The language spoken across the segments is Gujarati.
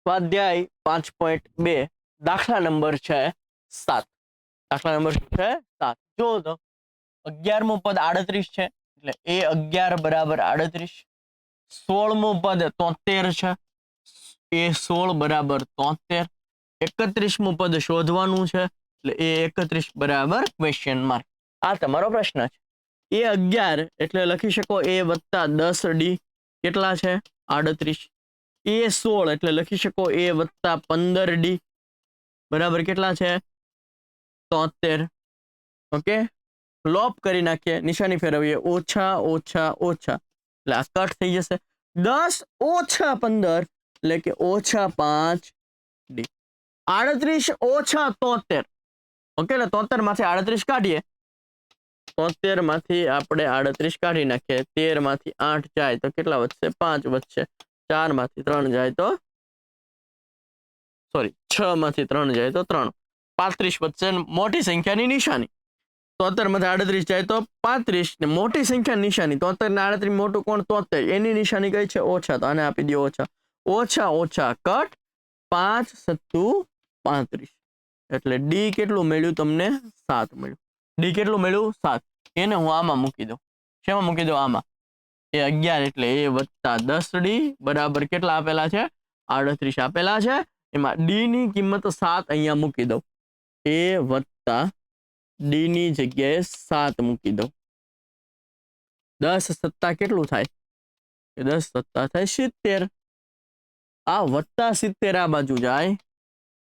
સ્વાધ્યાય 5.2 દાખલા નંબર છે 7. દાખલા નંબર છે 7. જો તો 11મું પદ 38 છે એટલે એ 11 બરાબર 38. 16મું પદ 73 છે, એ 16 બરાબર 73. 31મું પદ શોધવાનું છે એટલે એ 31 બરાબર ક્વેશ્ચન માર્ક. આ તમારો પ્રશ્ન છે. એ 11 એટલે લખી શકો a વત્તા 10d કેટલા છે 38. એ 16 એટલે લખી શકો a વત્તા 15d બરાબર કેટલા છે 73. ઓકે, લોપ કરી નાખીએ, નિશાની ફેરવીએ, ઓછા ઓછા ઓછા એટલે આ કટ થઈ જશે. 10 ઓછા 15 એટલે કે ઓછા 5d. 38 ઓછા 73. ઓકે, એટલે 73 માંથી 38 કાઢીએ. 73 માંથી આપણે 38 કાઢી નાખીએ. 13 માંથી 8 જાય તો કેટલા વધશે 5 વધશે. 4 માંથી 3 જાય તો 6 માંથી 3 જાય તો 3. 35 વધશે. મોટી સંખ્યાની નિશાની. 73 માંથી 38 જાય તો 35 ને મોટી સંખ્યાની નિશાની. 73 ને 38 મોટું કોણ 73, એની નિશાની કઈ છે ઓછા, તો આને આપી દો ઓછા. ઓછા ઓછા કટ 5 સત્તુ 35 એટલે ડી કેટલું મળ્યું તમને 7 મળ્યું. ડી કેટલું મળ્યું 7. એને હું આમાં મૂકી દઉં. શેમાં મૂકી દઉં? આમાં. એ 11 એટલે એ વત્તા 10d બરાબર કેટલા આપેલા છે 38 આપેલા છે. એમાં ડી ની કિંમત 7 અહીંયા મૂકી દઉં. એ વત્તા ડી ની જગ્યાએ 7 મૂકી દઉં. 10 સત્તા કેટલું થાય? 10 સત્તા થાય 70. આ વત્તા 70 આ બાજુ જાય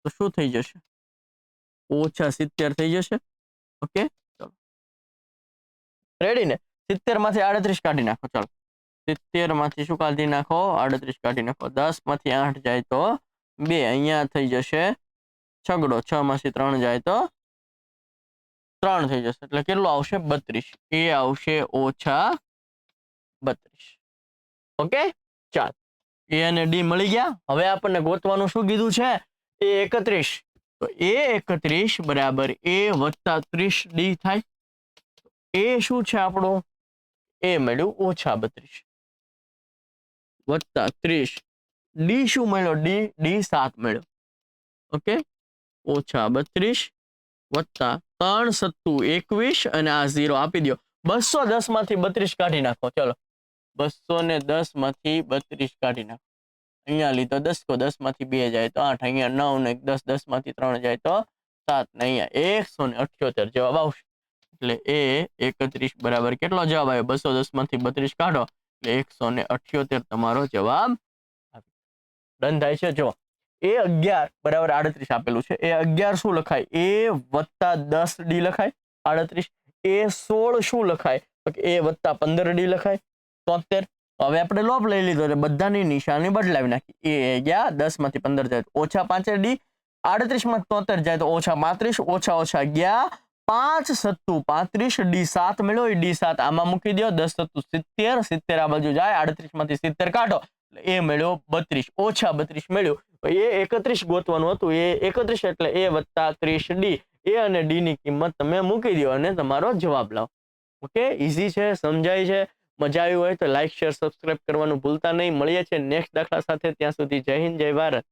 તો શું થઈ જશે? ઓછા 70 થઈ જશે. ઓકે, ચલો રેડી ને? 70 માંથી 38 કાઢી નાખો. ચાલો 70 માંથી શું કાઢી નાખો? 38 કાઢી નાખો. 10 માંથી 8 જાય તો 2. અહીંયા થઈ જશે છગડો. 6 માંથી 3 જાય તો 3 થઈ જશે એટલે કેટલું આવશે 32. એ આવશે ઓછા 32. ઓકે, ચાલ એ અને ડી મળી ગયા. હવે આપણને ગોતવાનું શું કીધું છે? એ 31. તો એ 31 બરાબર એ વત્તા 30d થાય. એ શું છે આપણો? એ મળ્યું ઓછા 32 વત્તા 30. ડી શું મળ્યો? ડી 7 મળ્યો. ઓકે, ઓછા 32 વત્તા 3 સત્તુ 21 અને આ 0 આપી દો. 210 માંથી 32 કાઢી નાખો. ચલો 210 માંથી 32 કાઢી નાખો. અહીંયા લીધો 10 કો 10 માંથી 2 જાય તો 8. અહીંયા 9 ને 10 10 માંથી 3 જાય તો 7 ને અહીંયા 178 જવાબ આવશે. એટલે એ 31 બરાબર કેટલો જવાબ આવ્યો? 210 માંથી 32 કાઢો એટલે 178 તમારો જવાબ. ડન થાય છે. જો એ 11 બરાબર 38 આપેલું છે. એ 11 શું લખાય? એ વત્તા 10d લખાય 38. એ 16 શું લખાય? તો કે એ વત્તા 15d લખાય 73. હવે આપણે લોપ લઈ લીધો એટલે બધાની નિશાની બદલાવી નાખી. એ ગયા 10 માંથી 15 જાય તો ઓછા 5d. 38 માં 73 જાય તો ઓછા 35. ઓછા ઓછા ગયા 5 સત્તુ 35. ડી 7 મળ્યો. એ ડી 7 આમાં મૂકી દો. 10 સત્તુ 70. 70 આ બાજુ જાય. 38 માંથી 70 કાઢો એટલે એ મળ્યો 32. ઓછા 32 મળ્યું. એ 31 ગોતવાનું હતું. એ 31 એટલે એ વત્તા 30d. એ અને ડી ની કિંમત તમે મૂકી દો અને તમારો જવાબ લાવો. ઓકે, ઈઝી છે, સમજાય છે. મજા આવી હોય તો લાઈક શેર સબસ્ક્રાઇબ કરવાનું ભૂલતા નહીં. મળીએ છીએ નેક્સ્ટ દાખલા સાથે. ત્યાં સુધી જય હિન્દ જય ભારત.